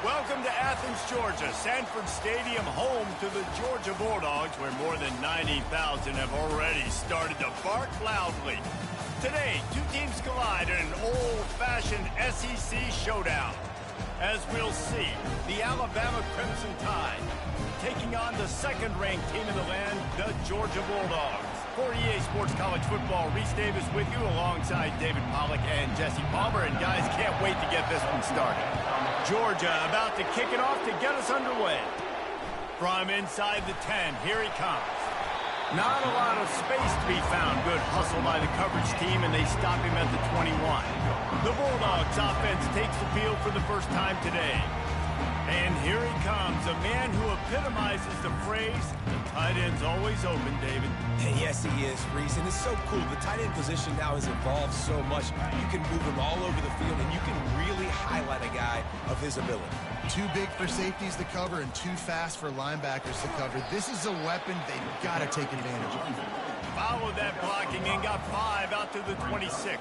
Welcome to Athens, Georgia, Sanford Stadium, home to the Georgia Bulldogs, where more than 90,000 have already started to bark loudly. Today, two teams collide in an old-fashioned SEC showdown. As we'll see, the Alabama Crimson Tide taking on the second-ranked team in the land, the Georgia Bulldogs. For EA Sports College Football, Reese Davis with you alongside David Pollack and Jesse Palmer. And guys, can't wait to get this one started. Georgia about to kick it off to get us underway. From inside the 10, here he comes. Not a lot of space to be found. Good hustle by the coverage team, and they stop him at the 21. The Bulldogs offense takes the field for the first time today. And here he comes, a man who epitomizes the phrase, the tight end's always open, David. And yes, he is, Reese, and it's so cool. The tight end position now has evolved so much. You can move him all over the field, and you can really highlight a guy of his ability. Too big for safeties to cover and too fast for linebackers to cover. This is a weapon they've got to take advantage of. Followed that blocking and got 5 out to the 26.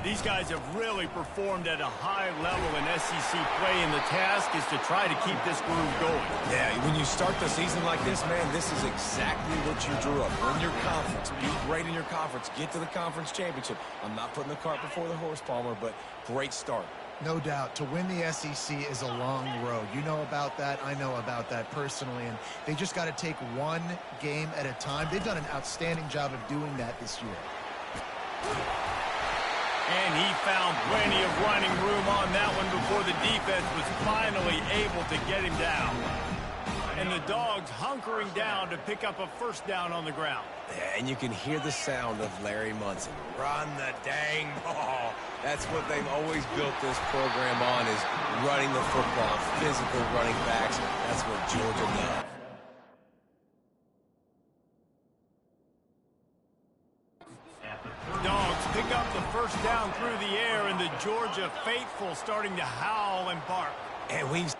These guys have really performed at a high level in SEC play, and the task is to try to keep this groove going. Yeah, when you start the season like this, man, this is exactly what you drew up. Win your conference, be great in your conference, get to the conference championship. I'm not putting the cart before the horse, Palmer, but great start. No doubt. To win the SEC is a long road. You know about that. I know about that personally. And they just got to take one game at a time. They've done an outstanding job of doing that this year. And he found plenty of running room on that one before the defense was finally able to get him down. And the Dogs hunkering down to pick up a first down on the ground. Yeah, and you can hear the sound of Larry Munson. Run the dang ball. That's what they've always built this program on, is running the football, physical running backs. That's what Georgia does. Dogs pick up the first down through the air, and the Georgia faithful starting to howl and bark. And we've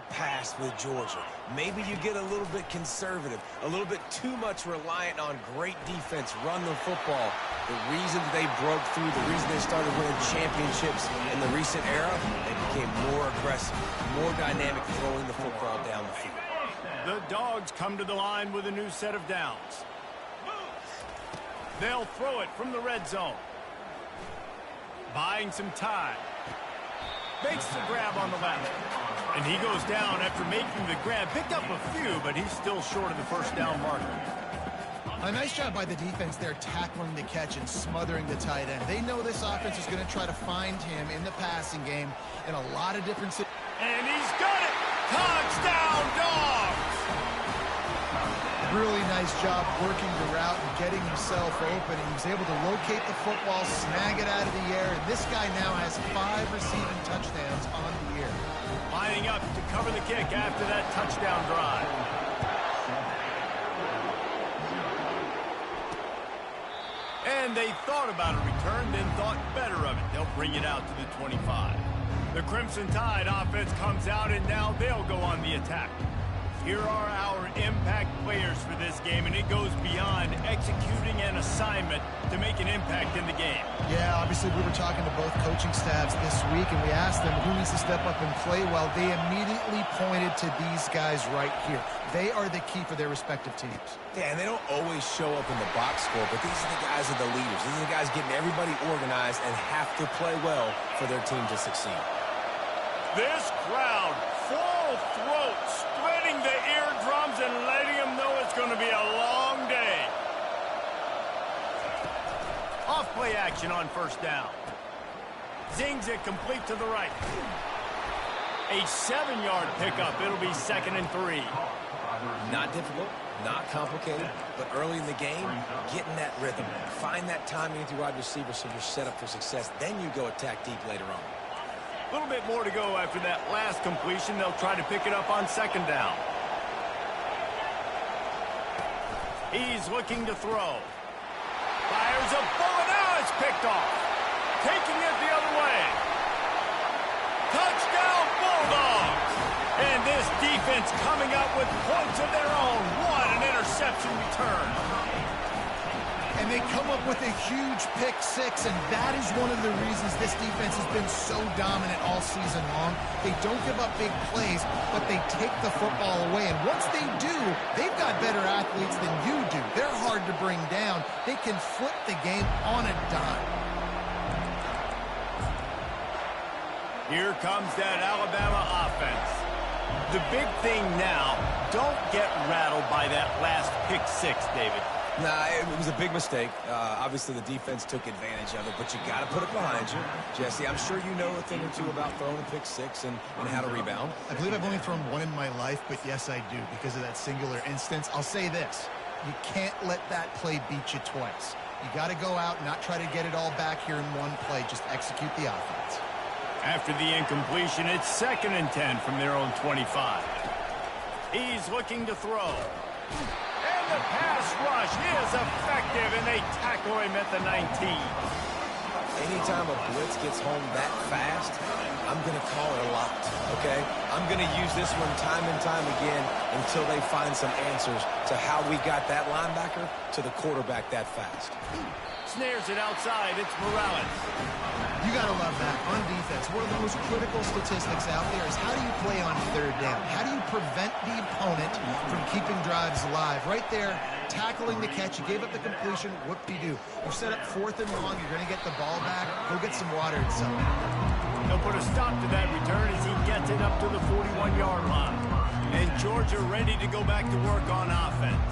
past with Georgia. Maybe you get a little bit conservative, a little bit too much reliant on great defense, run the football. The reason they broke through, the reason they started winning championships in the recent era, they became more aggressive, more dynamic throwing the football down the field. The Dogs come to the line with a new set of downs. They'll throw it from the red zone. Buying some time. Makes the grab on the left. And he goes down after making the grab. Picked up a few, but he's still short of the first down marker. A nice job by the defense there, tackling the catch and smothering the tight end. They know this offense is going to try to find him in the passing game in a lot of different situations. And he's got it! Touchdown, Dogs! Really nice job working the route and getting himself open. He was able to locate the football, snag it out of the air, and this guy now has 5 receiving touchdowns on the year. Lining up to cover the kick after that touchdown drive. And they thought about a return, then thought better of it. They'll bring it out to the 25. The Crimson Tide offense comes out, and now they'll go on the attack. Here are our impact players for this game, and it goes beyond executing an assignment to make an impact in the game. Yeah, obviously we were talking to both coaching staffs this week, and we asked them who needs to step up and play well. They immediately pointed to these guys right here. They are the key for their respective teams. Yeah, and they don't always show up in the box score, but these are the guys that are the leaders. These are the guys getting everybody organized and have to play well for their team to succeed. This crowd, full throat, splitting the eardrums and letting them know it's going to be a long day. Off play action on first down. Zings it complete to the right. A 7-yard pickup. It'll be 2nd and 3. Not difficult, not complicated, but early in the game, getting that rhythm. Find that timing with your wide receiver so you're set up for success. Then you go attack deep later on. A little bit more to go after that last completion. They'll try to pick it up on second down. He's looking to throw. Fires a bullet. Now it's picked off. Taking it the other way. Touchdown, Bulldogs! And this defense coming up with points of their own. What an interception return. And they come up with a huge pick six, and that is one of the reasons this defense has been so dominant all season long. They don't give up big plays, but they take the football away. And once they do, they've got better athletes than you do. They're hard to bring down. They can flip the game on a dime. Here comes that Alabama offense. The big thing now, don't get rattled by that last pick six, David. Nah, it was a big mistake. Obviously, the defense took advantage of it, but you got to put it behind you. Jesse, I'm sure you know a thing or two about throwing a pick six and how to rebound. I believe I've only thrown one in my life, but yes, I do because of that singular instance. I'll say this. You can't let that play beat you twice. You got to go out and not try to get it all back here in one play. Just execute the offense. After the incompletion, it's 2nd and 10 from their own 25. He's looking to throw. And the pass rush is effective, and they tackle him at the 19. Anytime a blitz gets home that fast, I'm going to call it a lot, okay? I'm going to use this one time and time again until they find some answers to how we got that linebacker to the quarterback that fast. Snares it outside. It's Morales. You got to love that. On defense, one of the most critical statistics out there is how do you play on third down? How do you prevent the opponent from keeping drives alive? Right there, tackling the catch. You gave up the completion. Whoop-de-doo. You set up 4th and long. You're going to get the ball back. Go get some water and something. They'll put a stop to that return as he gets it up to the 41-yard line. And Georgia ready to go back to work on offense.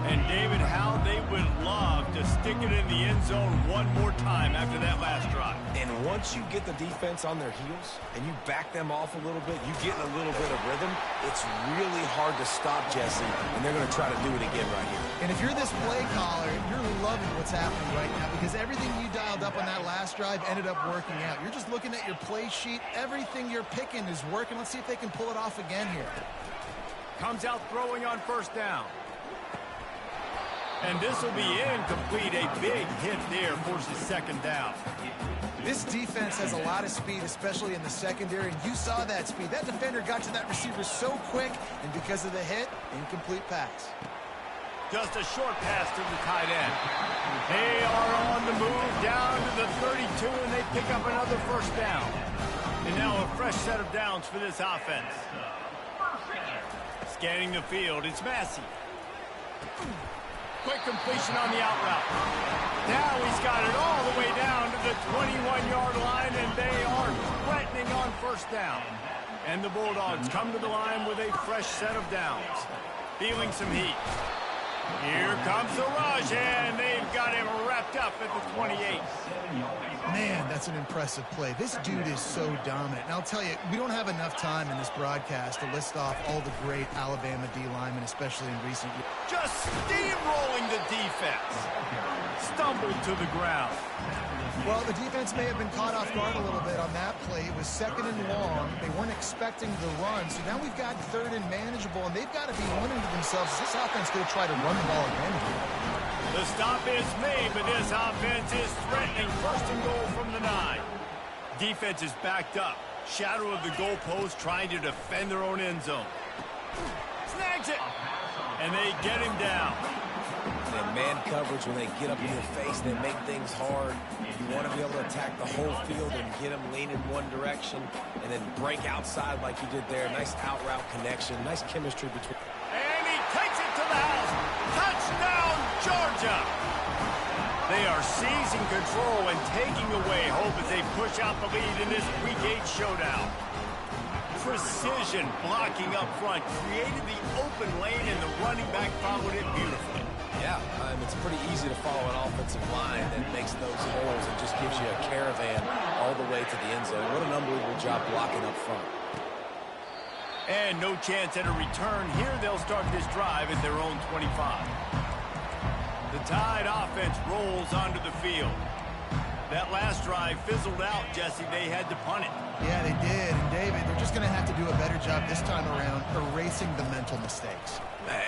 And, David, how they would love to stick it in the end zone one more time after that last drive. And once you get the defense on their heels and you back them off a little bit, you get in a little bit of rhythm, it's really hard to stop, Jesse, and they're going to try to do it again right here. And if you're this play caller, you're loving what's happening right now because everything you dialed up on that last drive ended up working out. You're just looking at your play sheet. Everything you're picking is working. Let's see if they can pull it off again here. Comes out throwing on 1st down. And this will be incomplete. A big hit there forces 2nd down. This defense has a lot of speed, especially in the secondary, and you saw that speed. That defender got to that receiver so quick, and because of the hit, incomplete pass. Just a short pass to the tight end. They are on the move down to the 32, and they pick up another 1st down. And now a fresh set of downs for this offense. Scanning the field, it's Massey. Quick completion on the out route. Now he's got it all the way down to the 21-yard line, and they are threatening on 1st down. And the Bulldogs come to the line with a fresh set of downs. Feeling some heat. Here comes the rush, and they've got him wrapped up at the 28. Man, that's an impressive play. This dude is so dominant. And I'll tell you, we don't have enough time in this broadcast to list off all the great Alabama D linemen, especially in recent years. Just steamrolling the defense. Stumbled to the ground. Well, the defense may have been caught off guard a little bit on that play. It was 2nd and long. They weren't expecting the run. So now we've got 3rd and manageable, and they've got to be wondering to themselves, is this offense going to try to run the ball again here? The stop is made, but this offense is threatening 1st and goal from the 9. Defense is backed up. Shadow of the goalpost trying to defend their own end zone. Snags it. And they get him down. And man coverage, when they get up in your face, they make things hard. You want to be able to attack the whole field and get them leaning one direction and then break outside like you did there. Nice out route connection. Nice chemistry between. And he takes it to the house. Touchdown, Georgia. They are seizing control and taking away hope as they push out the lead in this Week 8 showdown. Precision blocking up front created the open lane, and the running back followed it beautifully. Yeah, it's pretty easy to follow an offensive line that makes those holes and just gives you a caravan all the way to the end zone. What an unbelievable job blocking up front. And no chance at a return here. They'll start this drive at their own 25. The Tide offense rolls onto the field. That last drive fizzled out, Jesse. They had to punt it. Yeah, they did. And, David, they're just going to have to do a better job this time around erasing the mental mistakes.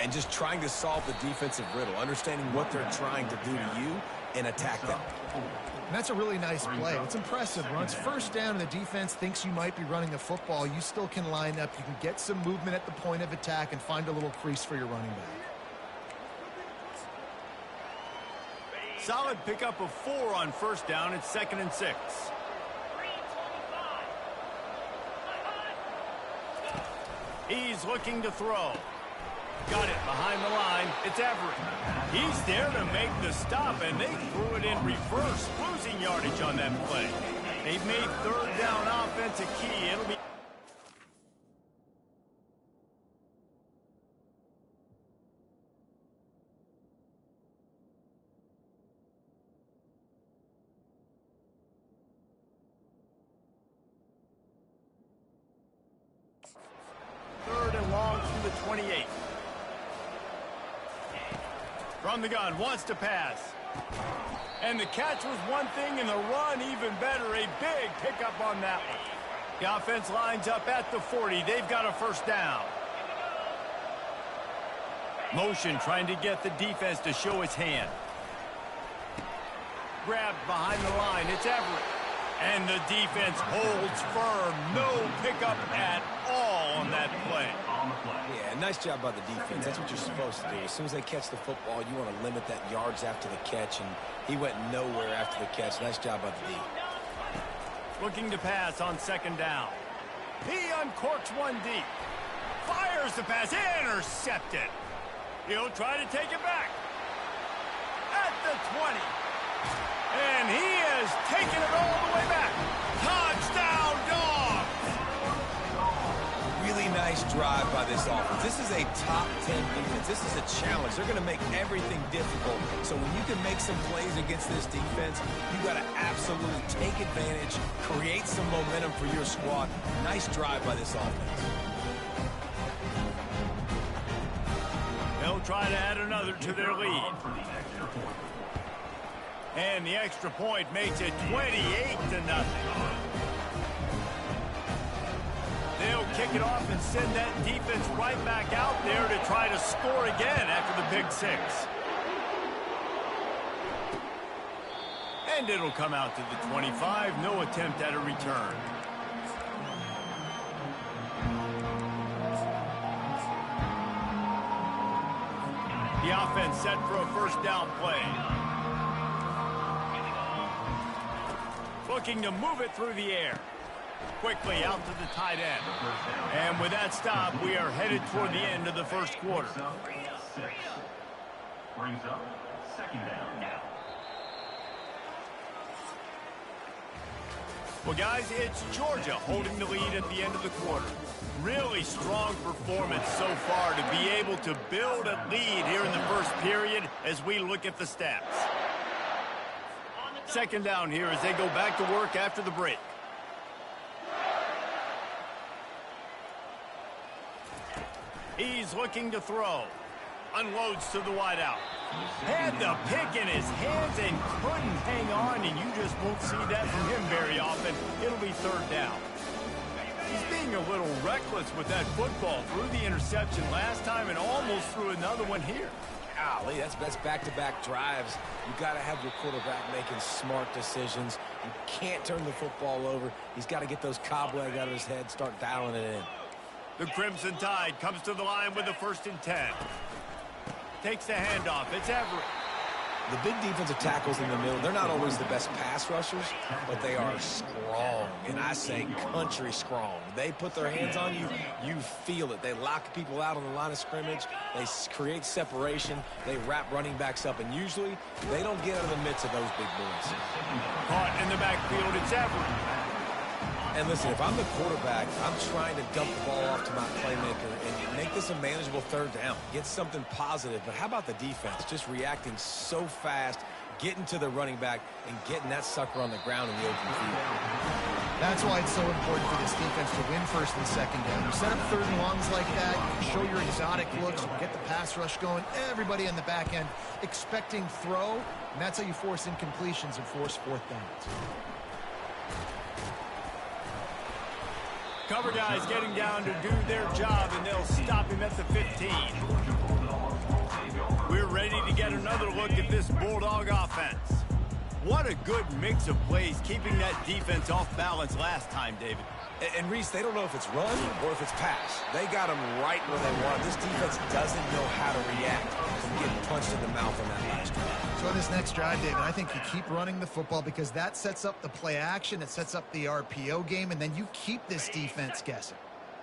And just trying to solve the defensive riddle, understanding what they're trying to do to you and attack them. And that's a really nice play. It's impressive. Once first down and the defense thinks you might be running the football, you still can line up. You can get some movement at the point of attack and find a little crease for your running back. Solid pickup of 4 on first down. It's 2nd and 6. He's looking to throw. Got it behind the line. It's Everett. He's there to make the stop, and they threw it in reverse, losing yardage on that play. They've made third down offense a key. It'll be... Third and long through the 28. From the gun, wants to pass. And the catch was one thing, and the run even better. A big pickup on that one. The offense lines up at the 40. They've got a first down. Motion trying to get the defense to show its hand. Grabbed behind the line. It's Everett. And the defense holds firm. No pickup at all on that play. Yeah, nice job by the defense. That's what you're supposed to do. As soon as they catch the football, you want to limit that yards after the catch, and he went nowhere after the catch. Nice job by the D. Looking to pass on 2nd down. He uncorks one deep. Fires the pass. Intercepted. He'll try to take it back. At the 20. And he has taken it all the way back. Touchdown, Dogs! Really nice drive by this offense. This is a top 10 defense. This is a challenge. They're going to make everything difficult. So when you can make some plays against this defense, you got to absolutely take advantage, create some momentum for your squad. Nice drive by this offense. They'll try to add another to their lead. And the extra point makes it 28-0. They'll kick it off and send that defense right back out there to try to score again after the pick 6. And it'll come out to the 25. No attempt at a return. The offense set for a first down play. Looking to move it through the air. Quickly out to the tight end. And with that stop, we are headed toward the end of the first quarter. Brings up 2nd down now. Well, guys, it's Georgia holding the lead at the end of the quarter. Really strong performance so far to be able to build a lead here in the first period as we look at the stats. 2nd down here as they go back to work after the break. He's looking to throw. Unloads to the wideout. Had the pick in his hands and couldn't hang on, and you just won't see that from him very often. It'll be 3rd down. He's being a little reckless with that football. Threw the interception last time and almost threw another one here. Golly, that's back-to-back drives. You got to have your quarterback making smart decisions. You can't turn the football over. He's got to get those cobwebs out of his head, start dialing it in. The Crimson Tide comes to the line with a 1st and 10. Takes the handoff. It's Everett. The big defensive tackles in the middle, they're not always the best pass rushers, but they are strong, and I say country strong. They put their hands on you, you feel it. They lock people out on the line of scrimmage. They create separation. They wrap running backs up, and usually they don't get out of the midst of those big boys. Caught in the backfield. It's Everett. And listen, if I'm the quarterback, I'm trying to dump the ball off to my playmaker and make this a manageable 3rd down. Get something positive. But how about the defense? Just reacting so fast, getting to the running back, and getting that sucker on the ground in the open field. That's why it's so important for this defense to win first and second down. You set up third and longs like that, you can show your exotic looks, you can get the pass rush going, everybody on the back end expecting throw, and that's how you force incompletions and force fourth downs. Cover guys getting down to do their job, and they'll stop him at the 15. We're ready to get another look at this Bulldog offense. What a good mix of plays, keeping that defense off balance last time, David. And Reese, they don't know if it's run or if it's pass. They got them right where they want. This defense doesn't know how to react from getting punched in the mouth on that last drive. So on this next drive, David, I think you keep running the football because that sets up the play action, it sets up the RPO game, and then you keep this defense guessing.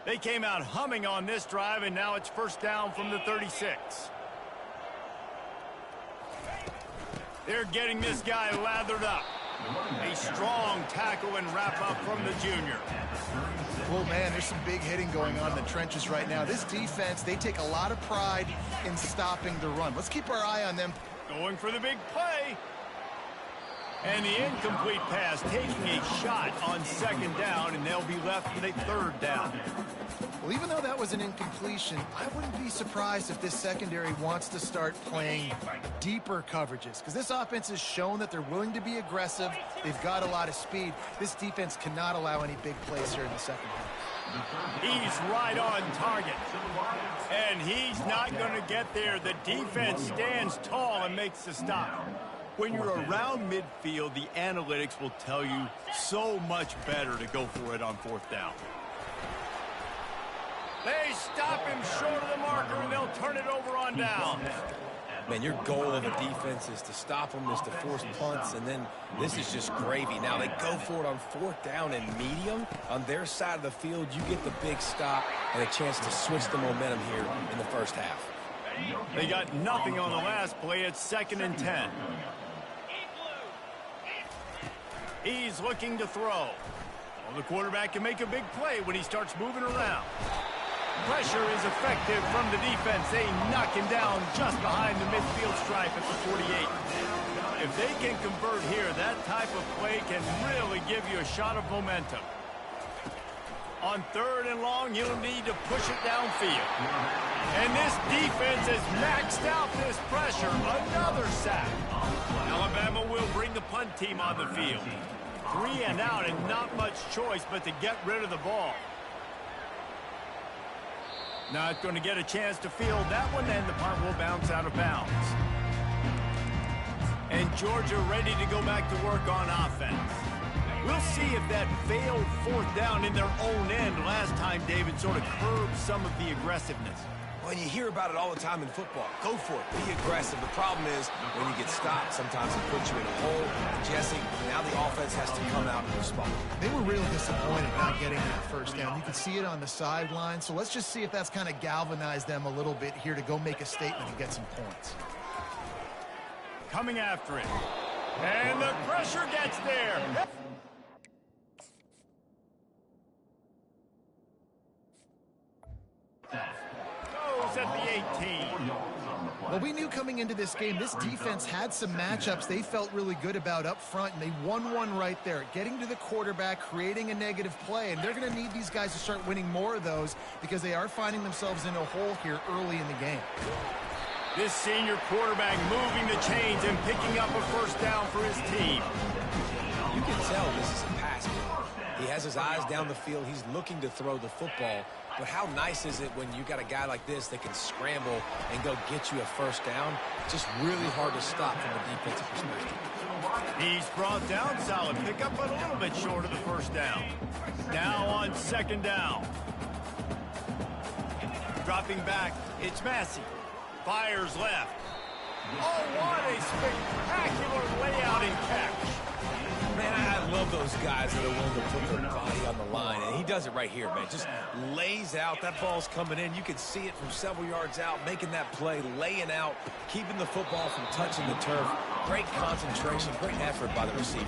They came out humming on this drive, and now it's first down from the 36. They're getting this guy lathered up. A strong tackle and wrap-up from the junior. Well, man, there's some big hitting going on in the trenches right now. This defense, they take a lot of pride in stopping the run. Let's keep our eye on them. Going for the big play. And the incomplete pass, taking a shot on second down, and they'll be left with a third down. Well, even though that was an incompletion, I wouldn't be surprised if this secondary wants to start playing deeper coverages, because this offense has shown that they're willing to be aggressive. They've got a lot of speed. This defense cannot allow any big plays here in the second half. He's right on target. And he's not going to get there. The defense stands tall and makes the stop. When you're around midfield, the analytics will tell you so much better to go for it on fourth down. They stop him short of the marker, and they'll turn it over on down. Man, your goal of a defense is to stop them, is to force punts, and then this is just gravy. Now they go for it on fourth down and medium. On their side of the field, you get the big stop and a chance to switch the momentum here in the first half. They got nothing on the last play. It's 2nd and 10. He's looking to throw. Well, the quarterback can make a big play when he starts moving around. Pressure is effective from the defense. They knock him down just behind the midfield stripe at the 48. If they can convert here, that type of play can really give you a shot of momentum. On 3rd and long, you'll need to push it downfield. And this defense has maxed out this pressure. Another sack. Alabama will bring the punt team on the field. 3 and out, and not much choice but to get rid of the ball. Not going to get a chance to field that one, and the punt will bounce out of bounds. And Georgia ready to go back to work on offense. We'll see if that failed fourth down in their own end last time, David, sort of curbed some of the aggressiveness. Well, you hear about it all the time in football. Go for it. Be aggressive. The problem is when you get stopped, sometimes it puts you in a hole. And Jesse, now the offense has to come out and respond. They were really disappointed not getting that first down. You can see it on the sideline. So let's just see if that's kind of galvanized them a little bit here to go make a statement and get some points. Coming after it. And the pressure gets there. At the 18. Well, we knew coming into this game, this defense had some matchups they felt really good about up front, and they won one right there. Getting to the quarterback, creating a negative play, and they're going to need these guys to start winning more of those because they are finding themselves in a hole here early in the game. This senior quarterback moving the chains and picking up a first down for his team. You can tell this is a pass game. He has his eyes down the field. He's looking to throw the football. But how nice is it when you got a guy like this that can scramble and go get you a first down? Just really hard to stop from a defensive perspective. He's brought down, solid pickup, but a little bit short of the first down. Now on 2nd down. Dropping back, it's Massey. Fires left. Oh, what a spectacular layout and catch. Man, I love those guys that are willing to put their body on the line, and he does it right here, man. Just lays out. That ball's coming in. You can see it from several yards out, making that play, laying out, keeping the football from touching the turf. Great concentration, great effort by the receiver.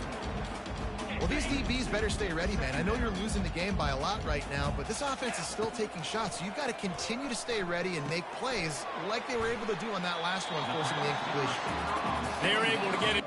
Well, these DBs better stay ready, man. I know you're losing the game by a lot right now, but this offense is still taking shots. So you've got to continue to stay ready and make plays like they were able to do on that last one, forcing the incompletion. They're able to get it.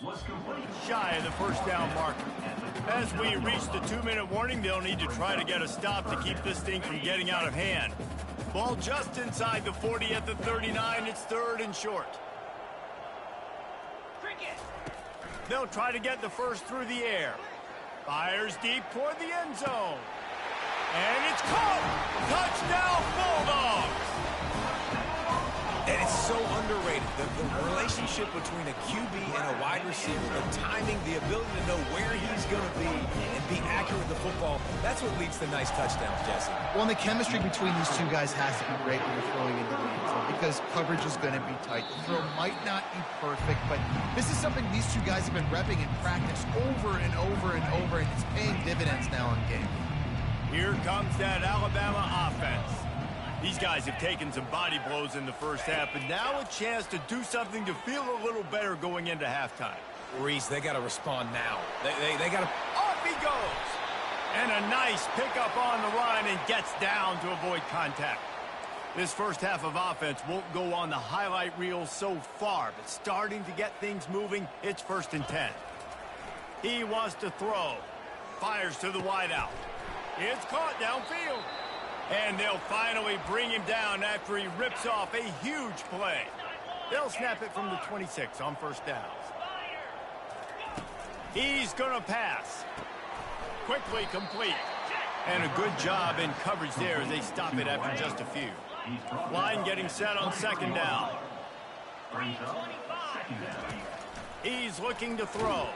was complete. Shy of the first down marker. As we reach the 2-minute warning, they'll need to try to get a stop to keep this thing from getting out of hand. Ball just inside the 40 at the 39. It's 3rd and short. They'll try to get the first through the air. Fires deep toward the end zone. And it's caught! Touchdown, Bulldogs! And it's so underrated. The relationship between a QB and a wide receiver, the timing, the ability to know where he's going to be and be accurate with the football, that's what leads to nice touchdowns, Jesse. Well, and the chemistry between these two guys has to be great when you're throwing into the end zone because coverage is going to be tight. The throw might not be perfect, but this is something these two guys have been repping in practice over and over and over, and it's paying dividends now in game. Here comes that Alabama offense. These guys have taken some body blows in the first half, but now a chance to do something to feel a little better going into halftime. Reese, they got to respond now. They got to... Off he goes! And a nice pickup on the run and gets down to avoid contact. This first half of offense won't go on the highlight reel so far, but starting to get things moving, it's 1st and 10. He wants to throw. Fires to the wideout. It's caught downfield. And they'll finally bring him down after he rips off a huge play. They'll snap it from the 26 on 1st down. He's going to pass. Quickly complete. And a good job in coverage there as they stop it after just a few. Line getting set on 2nd down. Brings up 2nd down. He's looking to throw.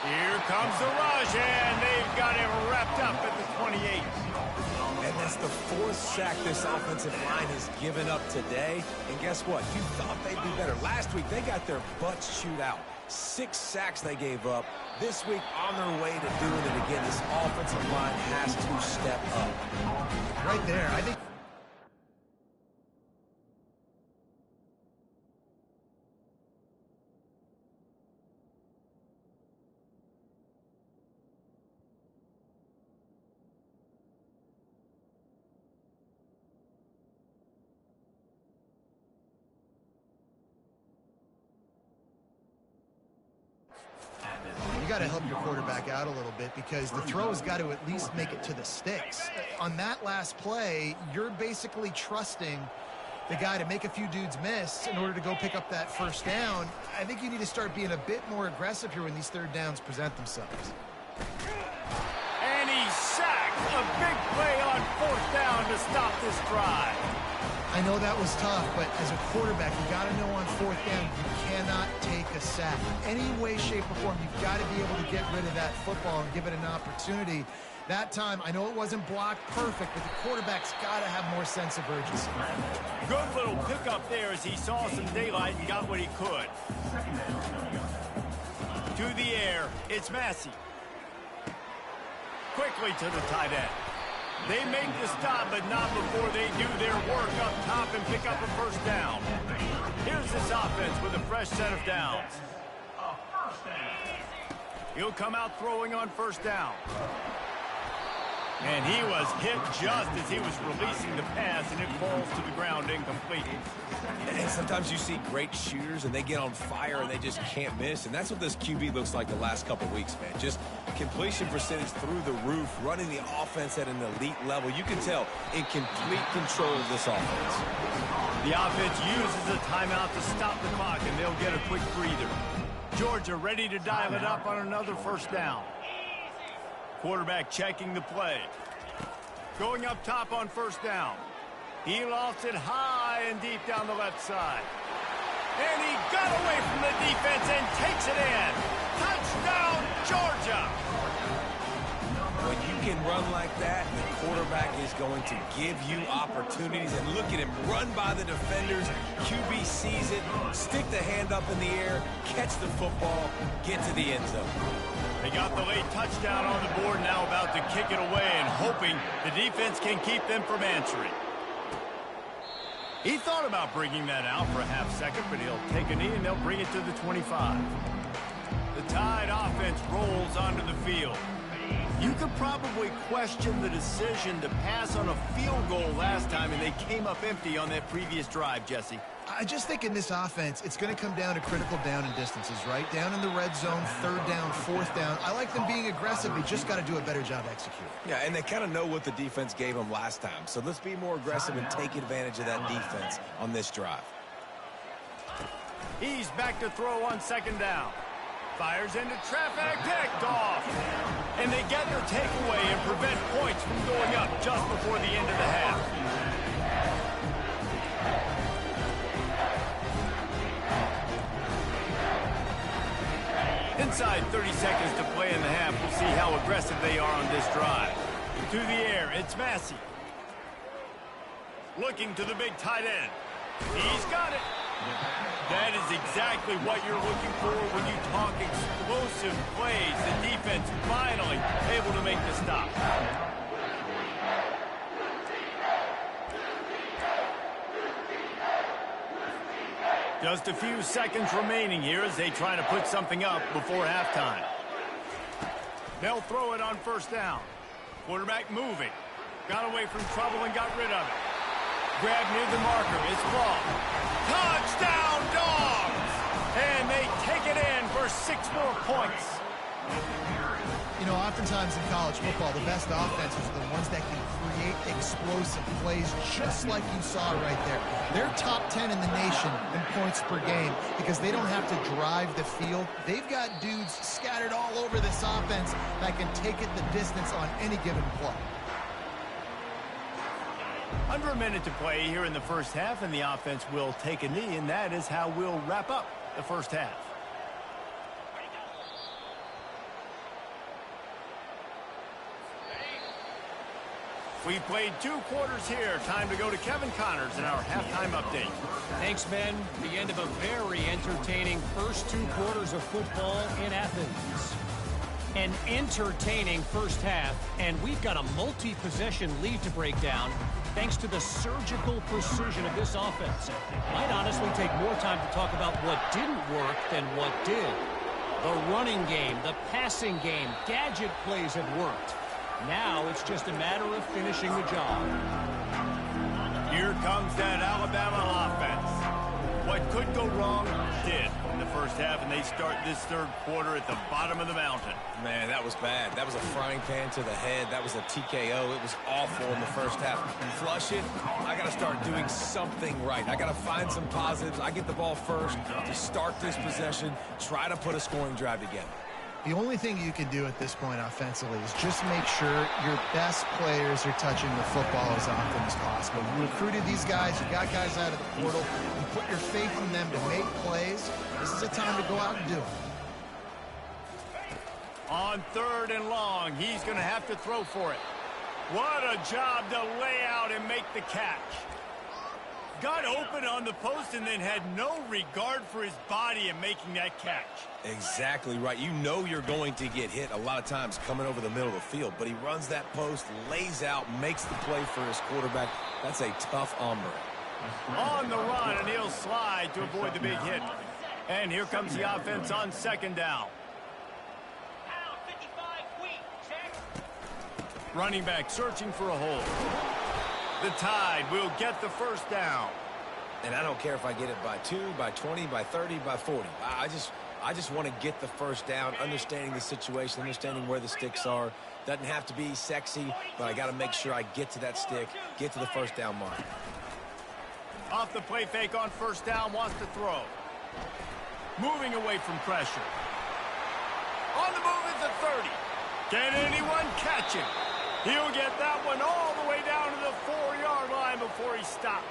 Here comes the rush, and they've got him wrapped up at the 28. And that's the 4th sack this offensive line has given up today. And guess what? You thought they'd be better. Last week, they got their butts chewed out. 6 sacks they gave up. This week, on their way to doing it again, this offensive line has to step up. Right there, I think... You got to help your quarterback out a little bit because the throw has got to at least make it to the sticks. On that last play, you're basically trusting the guy to make a few dudes miss in order to go pick up that 1st down. I think you need to start being a bit more aggressive here when these 3rd downs present themselves. And he's sacked. A big play on 4th down to stop this drive. I know that was tough, but as a quarterback, you got to know on 4th down, you cannot take a sack. Any way, shape, or form, you've got to be able to get rid of that football and give it an opportunity. That time, I know it wasn't blocked perfect, but the quarterback's got to have more sense of urgency. Good little pickup there as he saw some daylight and got what he could. To the air, it's Massey. Quickly to the tight end. They make the stop, but not before they do their work up top and pick up a 1st down. Here's this offense with a fresh set of downs. He'll come out throwing on 1st down. And he was hit just as he was releasing the pass, and it falls to the ground incomplete. And sometimes you see great shooters, and they get on fire, and they just can't miss. And that's what this QB looks like the last couple weeks, man. Just completion percentage through the roof, running the offense at an elite level. You can tell in complete control of this offense. The offense uses a timeout to stop the clock, and they'll get a quick breather. Georgia ready to dial it up on another 1st down. Quarterback checking the play. Going up top on 1st down. He lost it high and deep down the left side. And he got away from the defense and takes it in. Touchdown, Georgia! When you can run like that, the quarterback is going to give you opportunities. And look at him run by the defenders. QB sees it, stick the hand up in the air, catch the football, get to the end zone. They got the late touchdown on the board, now about to kick it away and hoping the defense can keep them from answering. He thought about bringing that out for a half second, but he'll take a knee and they'll bring it to the 25. The Tide offense rolls onto the field. You could probably question the decision to pass on a field goal last time, and they came up empty on that previous drive, Jesse. I just think in this offense, it's going to come down to critical down and distances, right? Down in the red zone, third down, fourth down. I like them being aggressive. They just got to do a better job executing. Yeah, and they kind of know what the defense gave them last time. So let's be more aggressive and take advantage of that defense on this drive. He's back to throw on second down. Fires into traffic, picked off. And they get their takeaway and prevent points from going up just before the end of the half. Inside 30 seconds to play in the half. We'll see how aggressive they are on this drive. To the air, it's Massey. Looking to the big tight end. He's got it. That is exactly what you're looking for when you talk explosive plays. The defense finally able to make the stop. Just a few seconds remaining here as they try to put something up before halftime. They'll throw it on first down. Quarterback moving. Got away from trouble and got rid of it. Grab near the marker. It's ball. Touchdown, Dogs! And they take it in for 6 more points. You know, oftentimes in college football, the best offenses are the ones that can create explosive plays, just like you saw right there. They're top 10 in the nation in points per game because they don't have to drive the field. They've got dudes scattered all over this offense that can take it the distance on any given play. Under a minute to play here in the first half, and the offense will take a knee, and that is how we'll wrap up the first half. We played 2 quarters here. Time to go to Kevin Connors in our halftime update. Thanks, Ben. The end of a very entertaining first 2 quarters of football in Athens. An entertaining first half, and we've got a multi-possession lead to break down thanks to the surgical precision of this offense. Might honestly take more time to talk about what didn't work than what did. The running game, the passing game, gadget plays have worked. Now it's just a matter of finishing the job. Here comes that Alabama offense. What could go wrong did in the first half, and they start this third quarter at the bottom of the mountain. Man, that was bad. That was a frying pan to the head. That was a TKO. It was awful in the first half. Flush it. I got to start doing something right. I got to find some positives. I get the ball first to start this possession, try to put a scoring drive together. The only thing you can do at this point offensively is just make sure your best players are touching the football as often as possible. You recruited these guys, you got guys out of the portal, you put your faith in them to make plays. This is a time to go out and do it. On 3rd and long, he's going to have to throw for it. What a job to lay out and make the catch. Got open on the post and then had no regard for his body in making that catch. Exactly right. You know you're going to get hit a lot of times coming over the middle of the field, but he runs that post, lays out, makes the play for his quarterback. That's a tough hombre. On the run, and he'll slide to avoid the big hit. And here comes the offense on 2nd down. Running back searching for a hole. The Tide will get the first down. And I don't care if I get it by 2, by 20, by 30, by 40. I just want to get the first down, understanding the situation, understanding where the sticks are. Doesn't have to be sexy, but I got to make sure I get to that stick, get to the first down mark. Off the play fake on first down, wants to throw. Moving away from pressure. On the move is the 30. Can anyone catch him? He'll get that one all the way down to the 4-yard line before he stopped.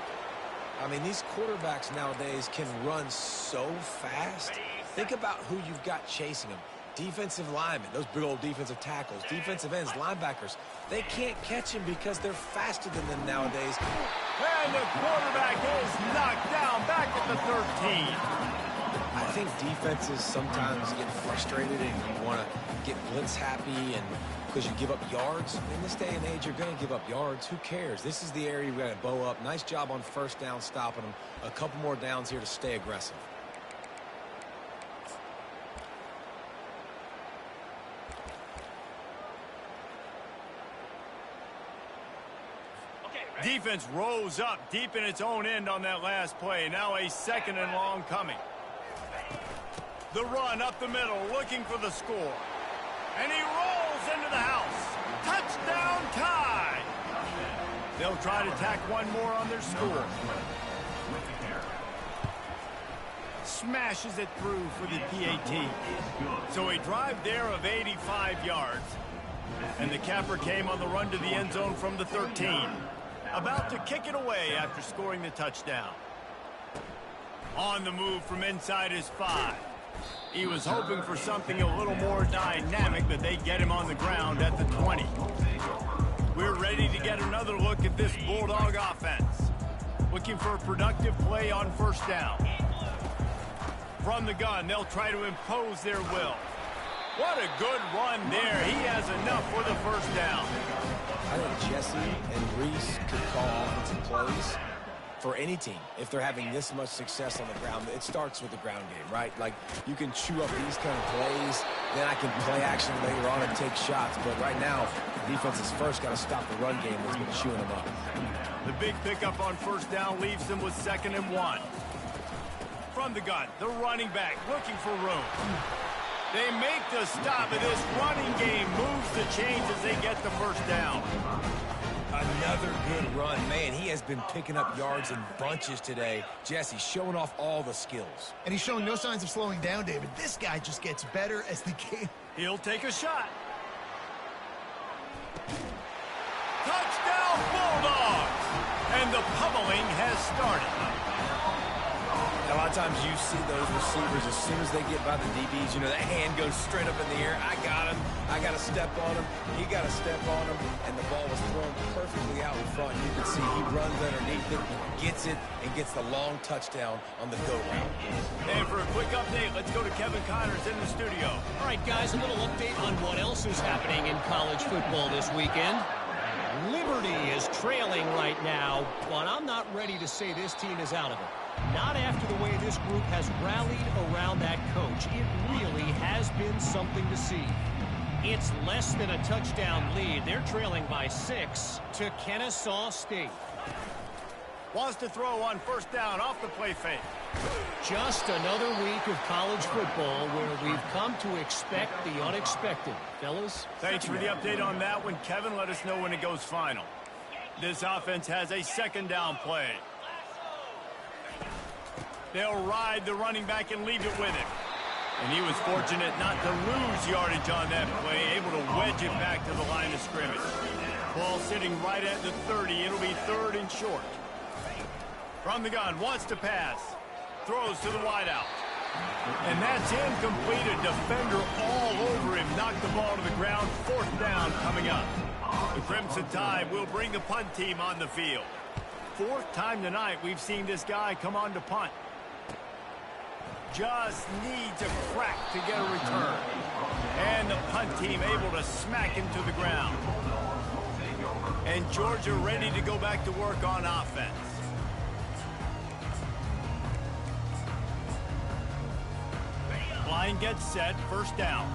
I mean, these quarterbacks nowadays can run so fast. Think about who you've got chasing them. Defensive linemen, those big old defensive tackles, defensive ends, linebackers. They can't catch him because they're faster than them nowadays. And the quarterback is knocked down back at the 13. I think defenses sometimes get frustrated and you want to get blitz happy and because you give up yards. In this day and age, you're going to give up yards. Who cares? This is the area we've got to bow up. Nice job on first down stopping them. A couple more downs here to stay aggressive. Defense rose up deep in its own end on that last play. Now a 2nd and long coming. The run up the middle, looking for the score. And he rolls into the house. Touchdown tie. They'll try to tack one more on their score. Smashes it through for the PAT. So a drive there of 85 yards. And the capper came on the run to the end zone from the 13. About to kick it away after scoring the touchdown. On the move from inside his 5. He was hoping for something a little more dynamic, but they get him on the ground at the 20. We're ready to get another look at this Bulldog offense. Looking for a productive play on 1st down. From the gun, they'll try to impose their will. What a good run there. He has enough for the 1st down. I think Jesse and Reese could call offensive plays for any team. If they're having this much success on the ground, it starts with the ground game, right? Like, you can chew up these kind of plays, then I can play action later on and take shots. But right now, the defense has first got to stop the run game that's been chewing them up. The big pickup on 1st down leaves them with 2nd and 1. From the gun, the running back looking for room. They make the stop, and this running game moves the chains as they get the 1st down. Another good run. Man, he has been picking up yards in bunches today. Jesse showing off all the skills. And he's showing no signs of slowing down, David. This guy just gets better as the game. He'll take a shot. Touchdown, Bulldogs! And the pummeling has started. A lot of times you see those receivers, as soon as they get by the DBs, you know, that hand goes straight up in the air. I got him. I got to step on him. He got to step on him. And the ball was thrown perfectly out in front. You can see he runs underneath it, gets it, and gets the long touchdown on the go route. And for a quick update, let's go to Kevin Connors in the studio. All right, guys, a little update on what else is happening in college football this weekend. Liberty is trailing right now, but I'm not ready to say this team is out of it. Not after the way this group has rallied around that coach. It really has been something to see. It's less than a touchdown lead. They're trailing by 6 to Kennesaw State. Wants to throw on 1st down off the play fake. Just another week of college football where we've come to expect the unexpected. Fellas? Thanks for the update on that one, Kevin. Let us know when it goes final. This offense has a 2nd down play. They'll ride the running back and leave it with him. And he was fortunate not to lose yardage on that play, able to wedge it back to the line of scrimmage. Ball sitting right at the 30. It'll be 3rd and short. From the gun, wants to pass. Throws to the wideout. And that's incomplete. A defender all over him. Knocked the ball to the ground. 4th down coming up. The Crimson Tide will bring the punt team on the field. 4th time tonight we've seen this guy come on to punt. Just needs a crack to get a return. And the punt team able to smack him to the ground. And Georgia ready to go back to work on offense. Line gets set, 1st down.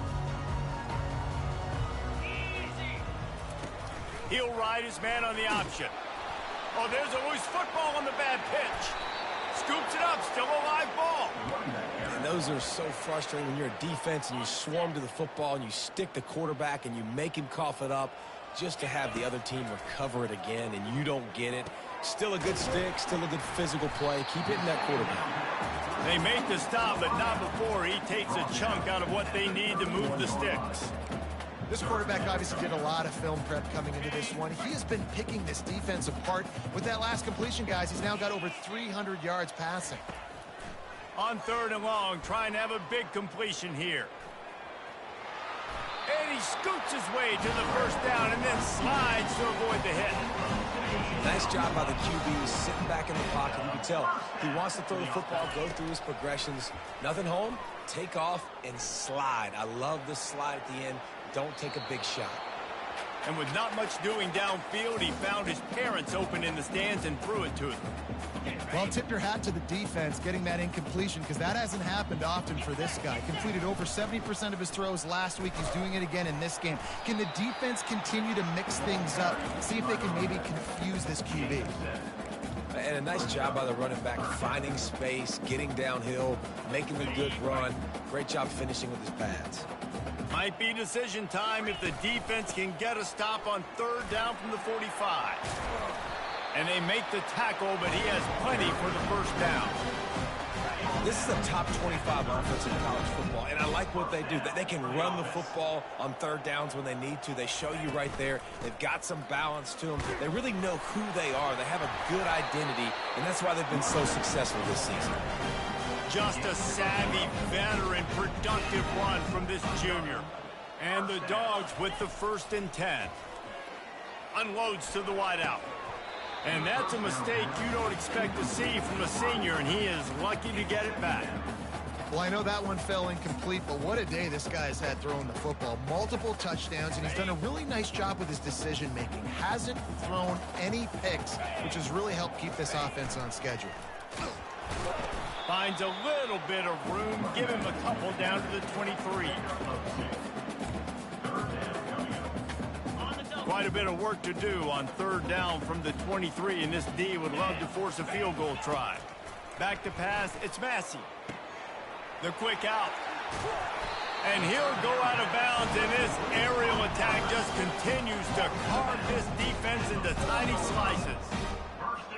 He'll ride his man on the option. Oh, there's a loose football on the bad pitch. Scoops it up, still a live ball. And those are so frustrating when you're a defense and you swarm to the football and you stick the quarterback and you make him cough it up just to have the other team recover it again and you don't get it. Still a good stick, still a good physical play. Keep hitting that quarterback. They make the stop, but not before he takes a chunk out of what they need to move the sticks. This quarterback obviously did a lot of film prep coming into this one. He has been picking this defense apart. With that last completion, guys, he's now got over 300 yards passing. On 3rd and long, trying to have a big completion here. And he scoots his way to the 1st down and then slides to avoid the hit. Nice job by the QB, sitting back in the pocket. You can tell he wants to throw the football, go through his progressions. Nothing home, take off and slide. I love this slide at the end. Don't take a big shot. And with not much doing downfield, he found his parents open in the stands and threw it to them. Well, tip your hat to the defense getting that incompletion because that hasn't happened often for this guy. Completed over 70% of his throws last week. He's doing it again in this game. Can the defense continue to mix things up? See if they can maybe confuse this QB. And a nice job by the running back, finding space, getting downhill, making a good run. Great job finishing with his pads. Might be decision time if the defense can get a stop on 3rd down from the 45. And they make the tackle, but he has plenty for the 1st down. This is a top 25 offense in college football, and I like what they do. They can run the football on 3rd downs when they need to. They show you right there. They've got some balance to them. They really know who they are. They have a good identity, and that's why they've been so successful this season. Just a savvy, veteran, productive run from this junior. And the Dogs with the 1st and 10. Unloads to the wideout. And that's a mistake you don't expect to see from a senior, and he is lucky to get it back. Well, I know that one fell incomplete, but what a day this guy's had throwing the football. Multiple touchdowns, and he's done a really nice job with his decision-making. Hasn't thrown any picks, which has really helped keep this offense on schedule. Finds a little bit of room. Give him a couple down to the 23. Quite a bit of work to do on 3rd down from the 23, and this D would love to force a field goal try. Back to pass, it's Massey. The quick out. And he'll go out of bounds, and this aerial attack just continues to carve this defense into tiny slices.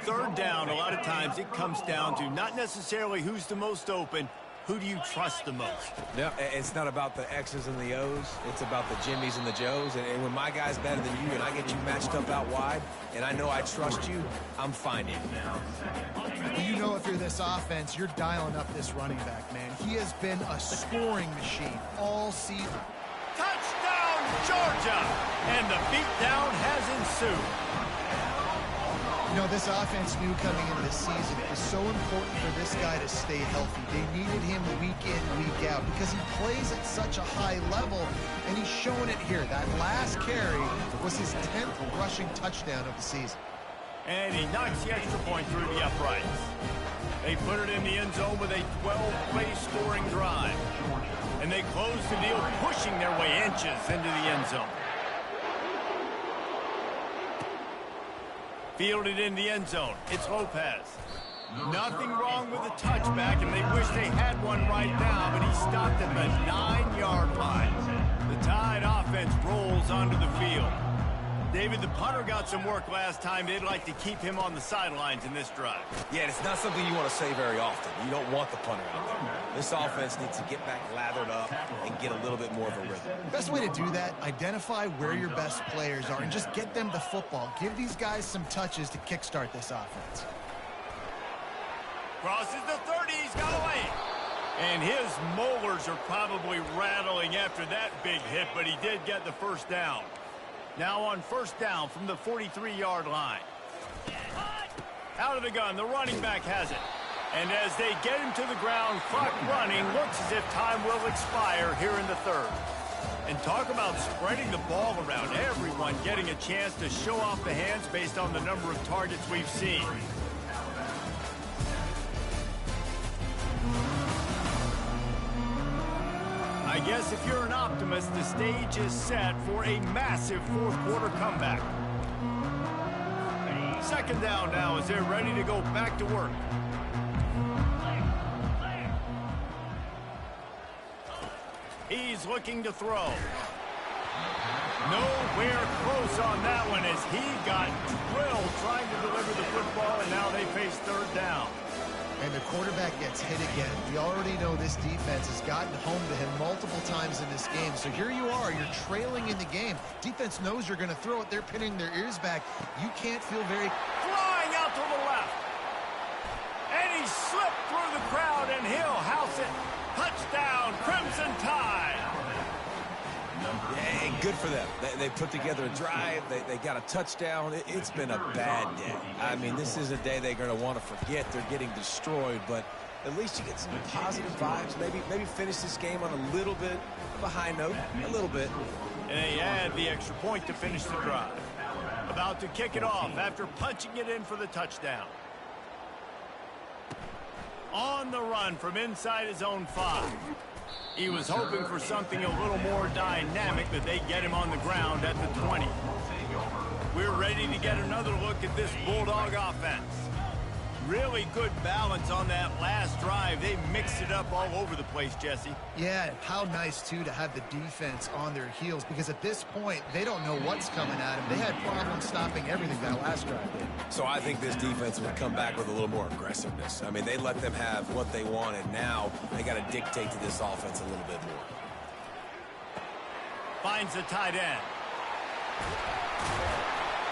3rd down, a lot of times it comes down to not necessarily who's the most open, who do you trust the most? Yeah, it's not about the X's and the O's. It's about the Jimmys and the Joes. And when my guy's better than you and I get you matched up out wide and I know I trust you, I'm finding it. You know if you're this offense, you're dialing up this running back, man. He has been a scoring machine all season. Touchdown, Georgia! And the beatdown has ensued. You know, this offense knew coming into the season it was so important for this guy to stay healthy. They needed him week in, week out because he plays at such a high level, and he's showing it here. That last carry was his 10th rushing touchdown of the season. And he knocks the extra point through the uprights. They put it in the end zone with a 12-play scoring drive. And they close the deal, pushing their way inches into the end zone. Fielded in the end zone. It's Lopez. Nothing wrong with the touchback, and they wish they had one right now, but he stopped at the 9-yard line. The Tide offense rolls onto the field. David, the punter got some work last time. They'd like to keep him on the sidelines in this drive. Yeah, it's not something you want to say very often. You don't want the punter out there. This offense needs to get back lathered up and get a little bit more of a rhythm. Best way to do that, identify where your best players are and just get them the football. Give these guys some touches to kickstart this offense. Crosses the 30, he's got away. And his molars are probably rattling after that big hit, but he did get the 1st down. Now on 1st down from the 43-yard line. Out of the gun, the running back has it. And as they get him to the ground, clock running, looks as if time will expire here in the 3rd. And talk about spreading the ball around, everyone getting a chance to show off the hands based on the number of targets we've seen. I guess if you're an optimist, the stage is set for a massive 4th quarter comeback. 2nd down now as they're ready to go back to work. He's looking to throw. Nowhere close on that one as he got drilled trying to deliver the football, and now they face 3rd down. And the quarterback gets hit again. We already know this defense has gotten home to him multiple times in this game. So here you are, you're trailing in the game. Defense knows you're going to throw it. They're pinning their ears back. You can't feel very... Flying out to the left. And he slipped through the crowd, and he'll house it. Touchdown, Crimson Tide. Yeah, good for them. They put together a drive. They got a touchdown. It's been a bad day. I mean, this is a day they're going to want to forget. They're getting destroyed, but at least you get some positive vibes. Maybe finish this game on a little bit of a high note, a little bit. And they add the extra point to finish the drive. About to kick it off after punching it in for the touchdown. On the run from inside his own 5. He was hoping for something a little more dynamic, but they get him on the ground at the 20. We're ready to get another look at this Bulldog offense. Really good balance on that last drive. They mixed it up all over the place, Jesse. Yeah, how nice, too, to have the defense on their heels, because at this point, they don't know what's coming at them. They had problems stopping everything that last drive did. So I think this defense would come back with a little more aggressiveness. I mean, they let them have what they wanted. Now they got to dictate to this offense a little bit more. Finds the tight end.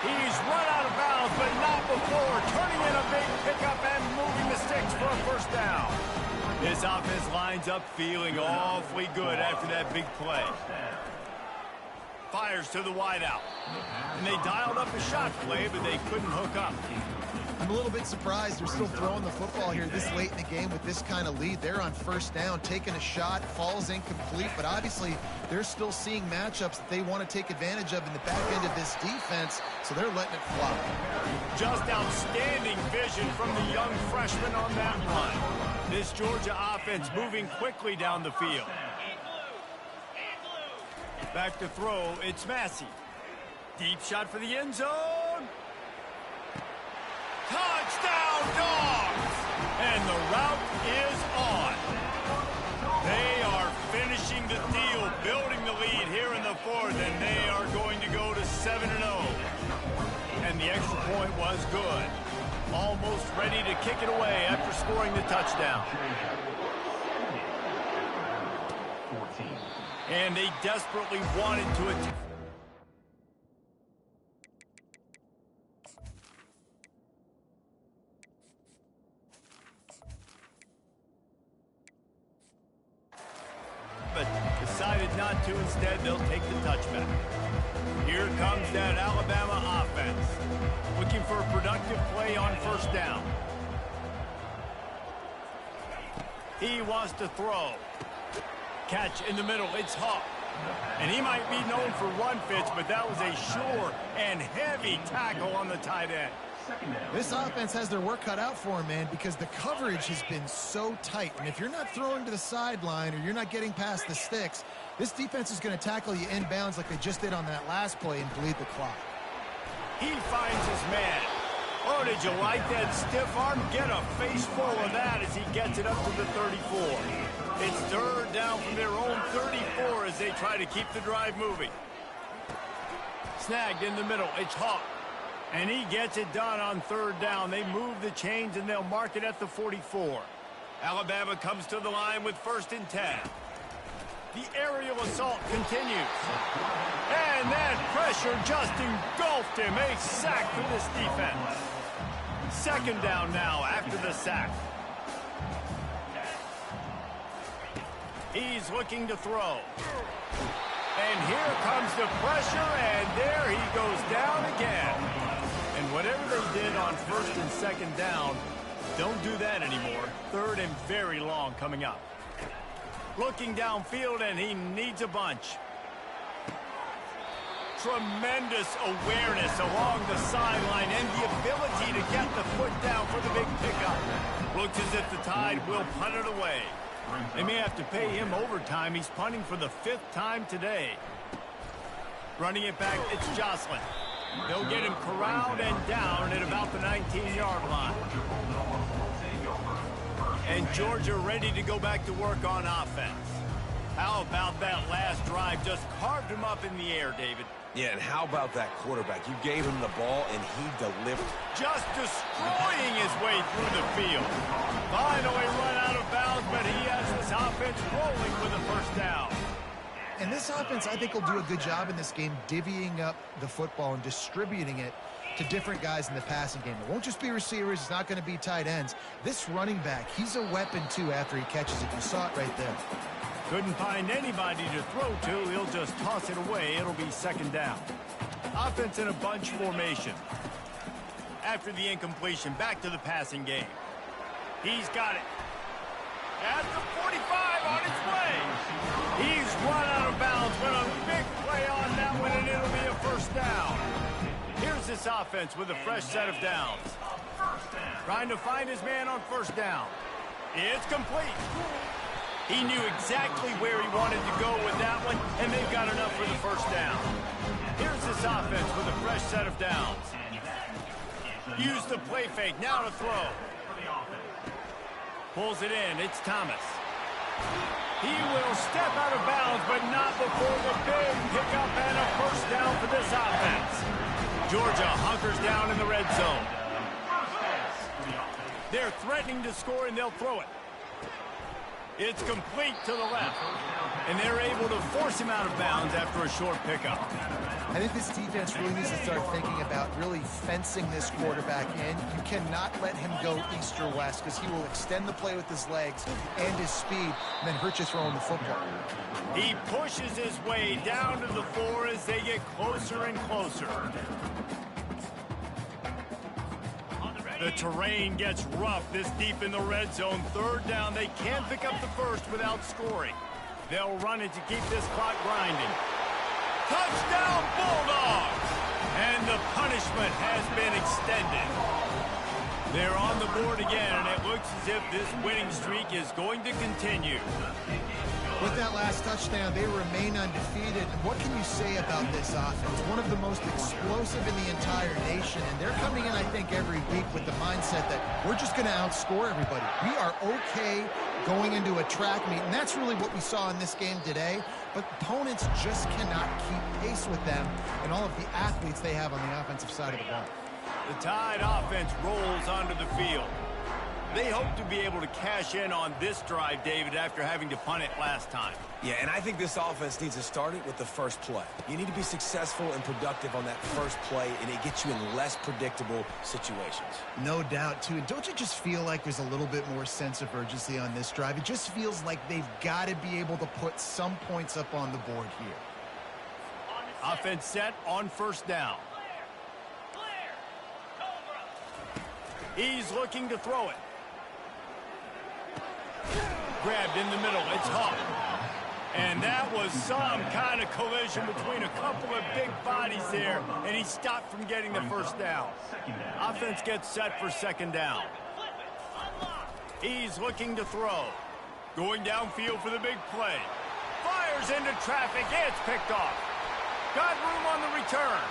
He's run out of bounds, but not before turning in a big pickup and moving the sticks for a first down. This offense lines up feeling awfully good after that big play. Fires to the wideout. And they dialed up a shot play, but they couldn't hook up. I'm a little bit surprised they're still throwing the football here this late in the game with this kind of lead. They're on first down, taking a shot, falls incomplete, but obviously they're still seeing matchups that they want to take advantage of in the back end of this defense, so they're letting it fly. Just outstanding vision from the young freshman on that run. This Georgia offense moving quickly down the field. Back to throw, it's Massey. Deep shot for the end zone. Touchdown, Dogs! And the route is on. They are finishing the deal, building the lead here in the 4th, and they are going to go to 7-0. And the extra point was good. Almost ready to kick it away after scoring the touchdown. And they desperately wanted to attack. But decided not to. Instead, they'll take the touchback. Here comes that Alabama offense. Looking for a productive play on first down. He wants to throw. Catch in the middle. It's Hawk. And he might be known for run fits, but that was a sure and heavy tackle on the tight end. This offense has their work cut out for them, man, because the coverage has been so tight. And if you're not throwing to the sideline or you're not getting past the sticks, this defense is going to tackle you inbounds like they just did on that last play and bleed the clock. He finds his man. Oh, did you like that stiff arm? Get a face full of that as he gets it up to the 34. It's third down from their own 34 as they try to keep the drive moving. Snagged in the middle. It's Hawk. And he gets it done on third down. They move the chains, and they'll mark it at the 44. Alabama comes to the line with 1st and 10. The aerial assault continues. And that pressure just engulfed him. A sack for this defense. 2nd down now after the sack. He's looking to throw. And here comes the pressure, and there he goes down again. And whatever they did on 1st and 2nd down, don't do that anymore. 3rd and very long coming up. Looking downfield, and he needs a bunch. Tremendous awareness along the sideline and the ability to get the foot down for the big pickup. Looks as if the Tide will punt it away. They may have to pay him overtime. He's punting for the 5th time today. Running it back, it's Jocelyn. They'll get him corralled and down at about the 19-yard line. And Georgia ready to go back to work on offense. How about that last drive? Just carved him up in the air, David. Yeah, and how about that quarterback? You gave him the ball, and he delivered. Just destroying his way through the field. Finally run out of bounds, but he has this offense rolling with a 1st down. And this offense, I think, will do a good job in this game divvying up the football and distributing it to different guys in the passing game. It won't just be receivers. It's not going to be tight ends. This running back, he's a weapon, too, after he catches it. You saw it right there. Couldn't find anybody to throw to. He'll just toss it away. It'll be 2nd down. Offense in a bunch formation. After the incompletion, back to the passing game. He's got it. At the 45 on his way. He's run out of bounds, but a big play on that one, and it'll be a 1st down. Here's this offense with a fresh set of downs. Trying to find his man on 1st down. It's complete. He knew exactly where he wanted to go with that one, and they've got enough for the first down. Here's this offense with a fresh set of downs. Use the play fake, now to throw. Pulls it in, it's Thomas. He will step out of bounds, but not before the big pickup and a first down for this offense. Georgia hunkers down in the red zone. They're threatening to score, and they'll throw it. It's complete to the left. And they're able to force him out of bounds after a short pickup. I think this defense really needs to start thinking about really fencing this quarterback in. You cannot let him go east or west because he will extend the play with his legs and his speed and then hurt you throwing the football. He pushes his way down to the floor as they get closer and closer. The terrain gets rough this deep in the red zone. Third down, they can't pick up the first without scoring. They'll run it to keep this clock grinding. Touchdown, Bulldogs! And the punishment has been extended. They're on the board again, and it looks as if this winning streak is going to continue. With that last touchdown, they remain undefeated. And what can you say about this offense? One of the most explosive in the entire nation. And they're coming in, I think, every week with the mindset that we're just going to outscore everybody. We are okay going into a track meet. And that's really what we saw in this game today. But opponents just cannot keep pace with them and all of the athletes they have on the offensive side of the ball. The Tide offense rolls onto the field. They hope to be able to cash in on this drive, David, after having to punt it last time. Yeah, and I think this offense needs to start it with the first play. You need to be successful and productive on that first play, and it gets you in less predictable situations. No doubt, too. And don't you just feel like there's a little bit more sense of urgency on this drive? It just feels like they've got to be able to put some points up on the board here. Offense set on first down. He's looking to throw it. Grabbed in the middle. It's Hawk. And that was some kind of collision between a couple of big bodies there, and he stopped from getting the first down. Offense gets set for second down. He's looking to throw. Going downfield for the big play. Fires into traffic. It's picked off. Got room on the return.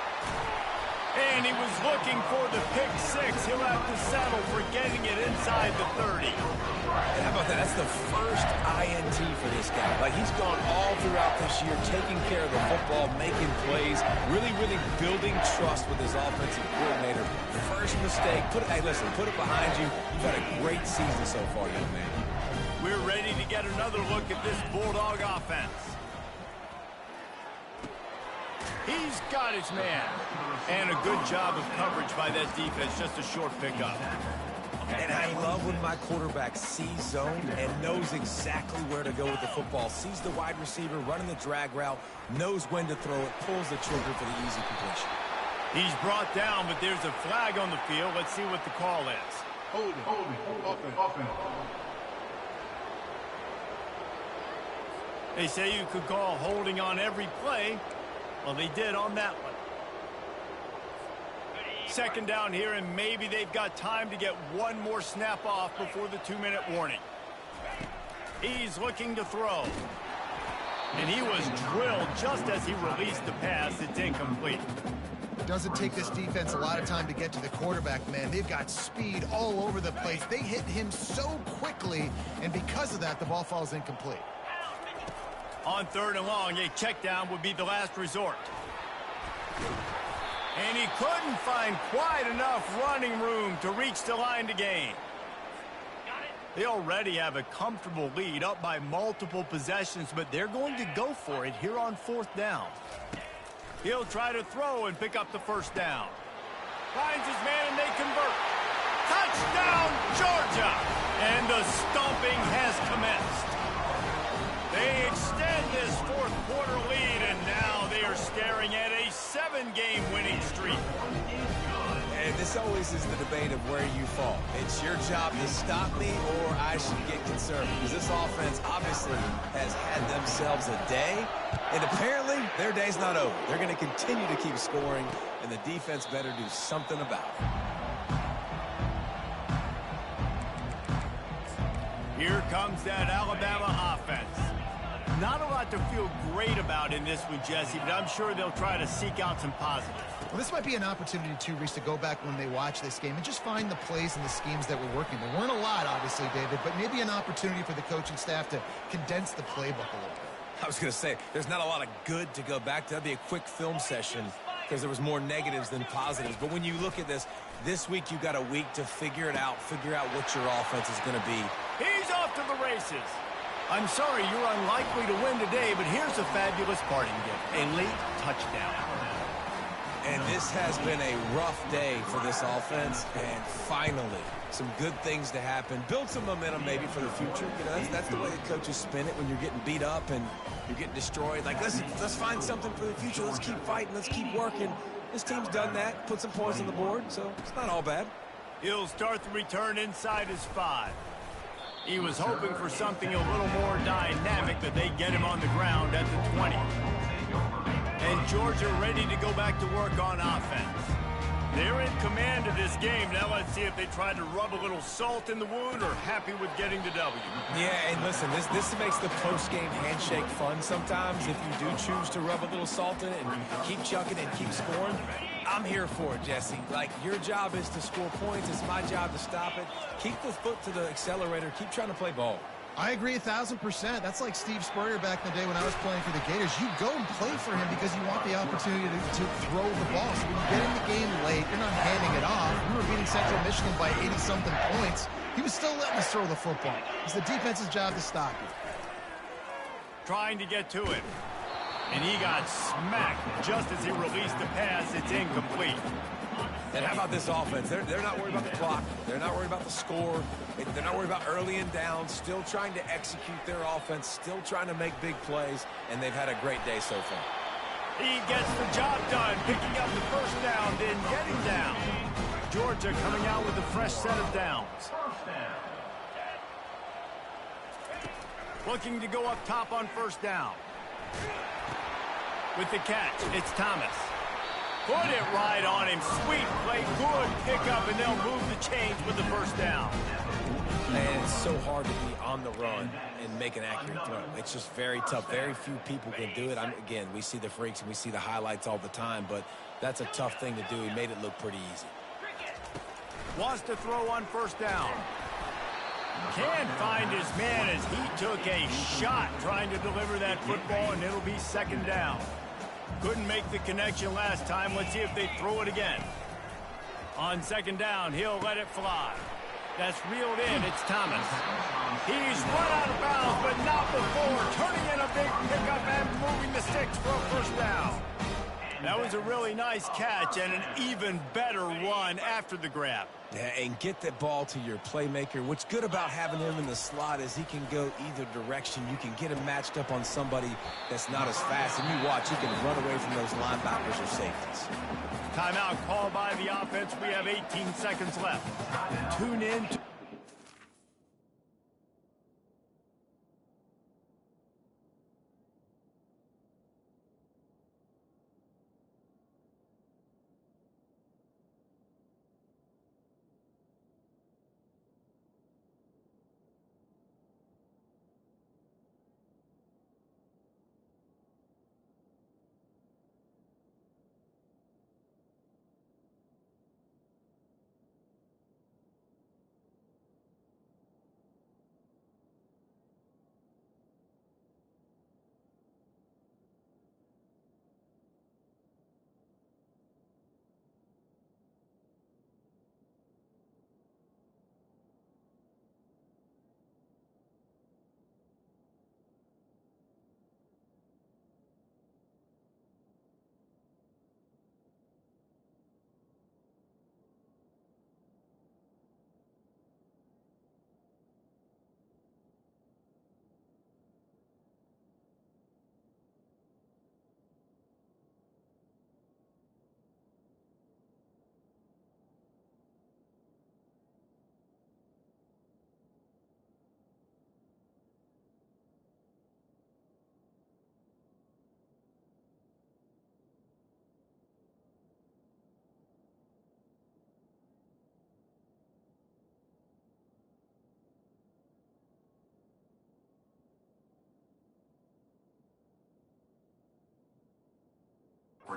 And he was looking for the pick six. He'll have to settle for getting it inside the 30. And how about that? That's the first INT for this guy. Like, he's gone all throughout this year, taking care of the football, making plays, really building trust with his offensive coordinator. First mistake, hey, listen, put it behind you. You've had a great season so far, young man. We're ready to get another look at this Bulldog offense. He's got his man. And a good job of coverage by that defense. Just a short pickup. And I love when my quarterback sees zone and knows exactly where to go with the football. Sees the wide receiver running the drag route, knows when to throw it, pulls the trigger for the easy completion. He's brought down, but there's a flag on the field. Let's see what the call is. Holding. They say you could call holding on every play. Well, they did on that one. Second down here, and maybe they've got time to get one more snap off before the 2-minute warning. He's looking to throw. And he was drilled just as he released the pass. It's incomplete. Doesn't take this defense a lot of time to get to the quarterback, man. They've got speed all over the place. They hit him so quickly, and because of that, the ball falls incomplete. On third and long, a check down would be the last resort. And he couldn't find quite enough running room to reach the line to gain. They already have a comfortable lead, up by multiple possessions, but they're going to go for it here on fourth down. He'll try to throw and pick up the first down. Finds his man, and they convert. Touchdown, Georgia! And the stomping has commenced. They extend this fourth quarter lead, and now they are staring at a 7-game winning streak. And this always is the debate of where you fall. It's your job to stop me, or I should get conservative. Because this offense obviously has had themselves a day, and apparently their day's not over. They're going to continue to keep scoring, and the defense better do something about it. Here comes that Alabama offense. Not a lot to feel great about in this one, Jesse, but I'm sure they'll try to seek out some positives. Well, this might be an opportunity, too, Reese, to go back when they watch this game and just find the plays and the schemes that were working. There weren't a lot, obviously, David, but maybe an opportunity for the coaching staff to condense the playbook a little bit. I was going to say, there's not a lot of good to go back to. That'd be a quick film session because there was more negatives than positives. But when you look at this week you got a week to figure it out, figure out what your offense is going to be. He's off to the races. I'm sorry, you're unlikely to win today, but here's a fabulous parting gift. A late touchdown. And this has been a rough day for this offense, and finally, some good things to happen. Build some momentum maybe for the future. You know, that's the way the coaches spin it when you're getting beat up and you're getting destroyed. Like, let's find something for the future. Let's keep fighting. Let's keep working. This team's done that, put some points on the board, so it's not all bad. He'll start the return inside his 5. He was hoping for something a little more dynamic, but they get him on the ground at the 20. And Georgia ready to go back to work on offense. They're in command of this game. Now let's see if they try to rub a little salt in the wound or happy with getting the W. Yeah, and listen, this makes the post-game handshake fun sometimes if you do choose to rub a little salt in it and keep chucking and keep scoring. I'm here for it, Jesse. Like, your job is to score points. It's my job to stop it. Keep the foot to the accelerator. Keep trying to play ball. I agree 1,000%. That's like Steve Spurrier back in the day when I was playing for the Gators. You go and play for him because you want the opportunity to throw the ball. So when you get in the game late, you're not handing it off. We were beating Central Michigan by 80-something points. He was still letting us throw the football. It's the defense's job to stop you. Trying to get to it. And he got smacked just as he released the pass. It's incomplete. And how about this offense? They're not worried about the clock. They're not worried about the score. They're not worried about early and down. Still trying to execute their offense. Still trying to make big plays. And they've had a great day so far. He gets the job done, picking up the first down, then getting down. Georgia coming out with a fresh set of downs. Looking to go up top on first down. With the catch, it's Thomas. Put it right on him. Sweet play, good pickup, and they'll move the chains with the first down. Man, it's so hard to be on the run and make an accurate throw. It's just very tough. Very few people can do it. Again, we see the freaks and we see the highlights all the time, but that's a tough thing to do. He made it look pretty easy. Wants to throw on first down. Can't find his man as he took a shot trying to deliver that football, and it'll be second down. Couldn't make the connection last time. Let's see if they throw it again. On second down, he'll let it fly. That's reeled in. It's Thomas. He's run out of bounds, but not before. Turning in a big pickup and moving the sticks for a first down. That was a really nice catch and an even better run after the grab. Yeah, and get the ball to your playmaker. What's good about having him in the slot is he can go either direction. You can get him matched up on somebody that's not as fast. And you watch, he can run away from those linebackers or safeties. Timeout called by the offense. We have 18 seconds left. Tune in to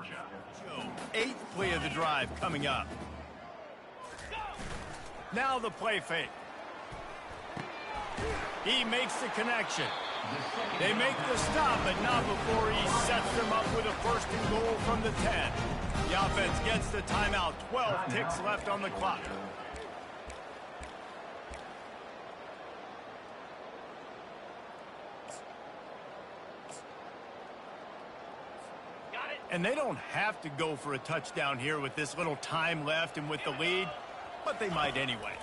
Georgia. 8th play of the drive coming up. Now the play fake. He makes the connection. They make the stop, but not before he sets them up with a first and goal from the 10. The offense gets the timeout. 12 ticks left on the clock. And they don't have to go for a touchdown here with this little time left and with the lead, but they might anyway.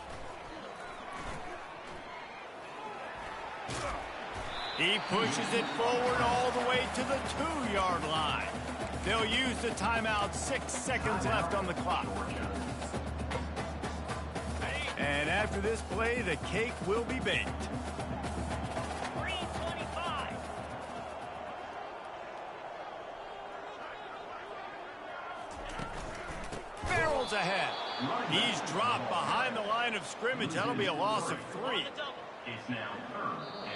He pushes it forward all the way to the 2-yard line. They'll use the timeout. 6 seconds left on the clock. And after this play, the cake will be baked. 3:25. Barrels ahead. He's dropped behind the line of scrimmage. That'll be a loss of 3. It's now 3rd